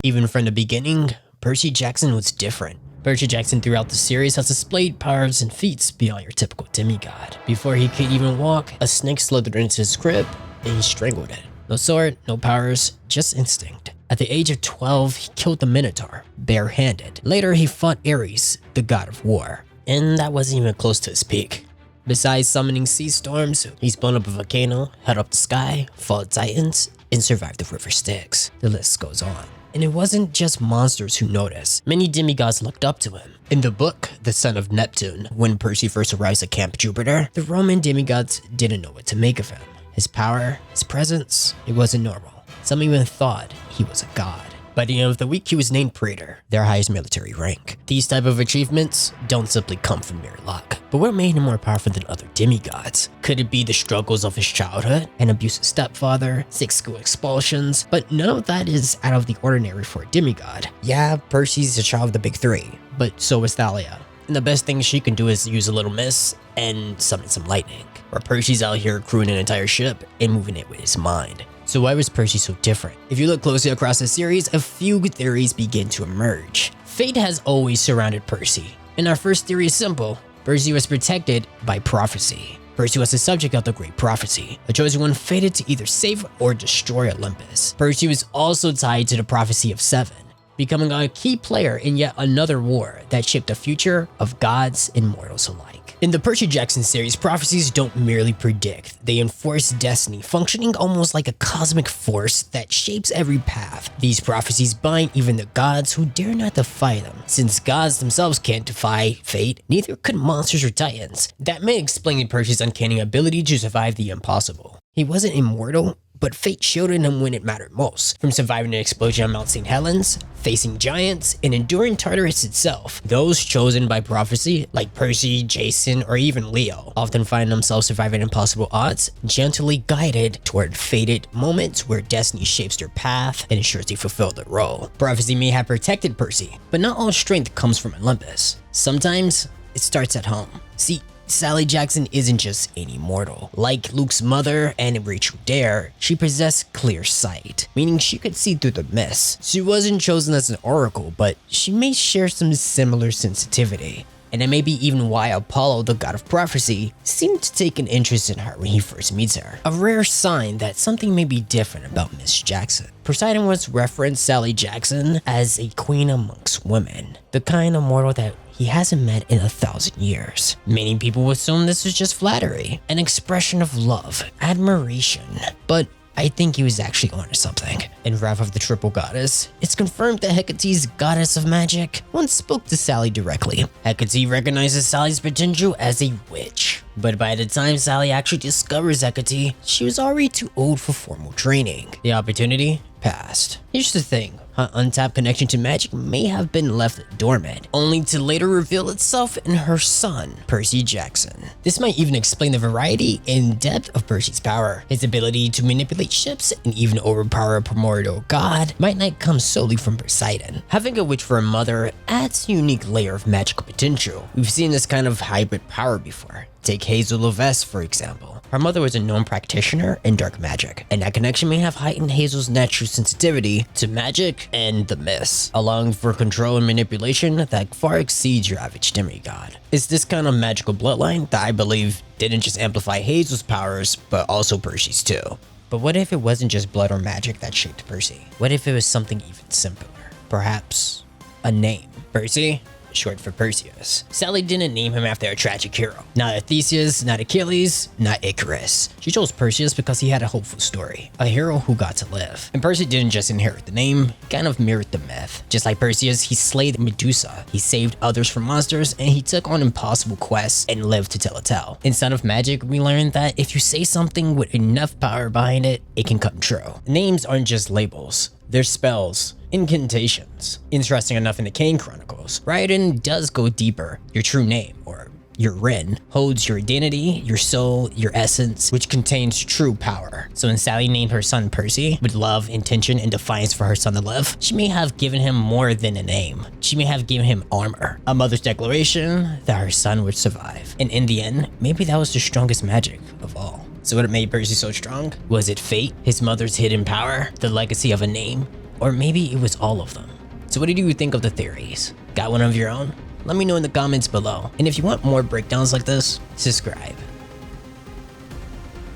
Even from the beginning, Percy Jackson was different. Percy Jackson throughout the series has displayed powers and feats beyond your typical demigod. Before he could even walk, a snake slithered into his crib and he strangled it. No sword, no powers, just instinct. At the age of 12, he killed the Minotaur, barehanded. Later, he fought Ares, the god of war, and that wasn't even close to his peak. Besides summoning sea storms, he's blown up a volcano, held up the sky, fought titans, and survived the river Styx. The list goes on. And it wasn't just monsters who noticed. Many demigods looked up to him. In the book, The Son of Neptune, when Percy first arrives at Camp Jupiter, the Roman demigods didn't know what to make of him. His power, his presence, it wasn't normal. Some even thought he was a god. By the end of the week, he was named Praetor, their highest military rank. These type of achievements don't simply come from mere luck. But what made him more powerful than other demigods? Could it be the struggles of his childhood, an abusive stepfather, 6 school expulsions? But none of that is out of the ordinary for a demigod. Yeah, Percy's a child of the big 3, but so is Thalia. And the best thing she can do is use a little mist and summon some lightning. Or Percy's out here crewing an entire ship and moving it with his mind. So why was Percy so different? If you look closely across the series, a few theories begin to emerge. Fate has always surrounded Percy. And our first theory is simple. Percy was protected by prophecy. Percy was the subject of the Great Prophecy, a chosen one fated to either save or destroy Olympus. Percy was also tied to the prophecy of 7, becoming a key player in yet another war that shaped the future of gods and mortals alike. In the Percy Jackson series, prophecies don't merely predict, they enforce destiny, functioning almost like a cosmic force that shapes every path. These prophecies bind even the gods who dare not defy them. Since gods themselves can't defy fate, neither could monsters or titans. That may explain Percy's uncanny ability to survive the impossible. He wasn't immortal, but fate shielded him when it mattered most. From surviving an explosion on Mount St. Helens, facing giants, and enduring Tartarus itself, those chosen by prophecy, like Percy, Jason, or even Leo, often find themselves surviving impossible odds, gently guided toward fated moments where destiny shapes their path and ensures they fulfill their role. Prophecy may have protected Percy, but not all strength comes from Olympus. Sometimes, it starts at home. See, Sally Jackson isn't just any mortal. Like Luke's mother and Rachel Dare, she possessed clear sight, meaning she could see through the mist. She wasn't chosen as an oracle, but she may share some similar sensitivity. And that may be even why Apollo, the god of prophecy, seemed to take an interest in her when he first meets her. A rare sign that something may be different about Miss Jackson. Poseidon once referenced Sally Jackson as a queen amongst women, the kind of mortal that he hasn't met in 1,000 years. Many people assume this was just flattery, an expression of love, admiration, but I think he was actually onto something. In Wrath of the Triple Goddess, it's confirmed that Hecate's goddess of magic once spoke to Sally directly. Hecate recognizes Sally's potential as a witch, but by the time Sally actually discovers Hecate, she was already too old for formal training. The opportunity passed. Here's the thing. Her untapped connection to magic may have been left dormant, only to later reveal itself in her son, Percy Jackson. This might even explain the variety and depth of Percy's power. His ability to manipulate ships and even overpower a primordial god might not come solely from Poseidon. Having a witch for a mother adds a unique layer of magical potential. We've seen this kind of hybrid power before. Take Hazel Levesque, for example. Her mother was a known practitioner in dark magic, and that connection may have heightened Hazel's natural sensitivity to magic and the myths, allowing for control and manipulation that far exceeds your average demigod. It's this kind of magical bloodline that I believe didn't just amplify Hazel's powers, but also Percy's too. But what if it wasn't just blood or magic that shaped Percy? What if it was something even simpler? Perhaps a name. Percy? Short for Perseus. Sally didn't name him after a tragic hero. Not Theseus, not Achilles, not Icarus. She chose Perseus because he had a hopeful story, a hero who got to live. And Percy didn't just inherit the name, he kind of mirrored the myth. Just like Perseus, he slayed Medusa, he saved others from monsters, and he took on impossible quests and lived to tell a tale. In Son of Magic, we learned that if you say something with enough power behind it, it can come true. Names aren't just labels. They're spells, incantations. Interesting enough, in the Kane Chronicles, Raoden does go deeper. Your true name, or your Rin, holds your identity, your soul, your essence, which contains true power. So when Sally named her son Percy, with love, intention, and defiance for her son to live, she may have given him more than a name. She may have given him armor, a mother's declaration that her son would survive. And in the end, maybe that was the strongest magic of all. So what made Percy so strong? Was it fate, his mother's hidden power, the legacy of a name, Or maybe it was all of them. So what did you think of the theories? Got one of your own? Let me know in the comments below. And if you want more breakdowns like this, subscribe.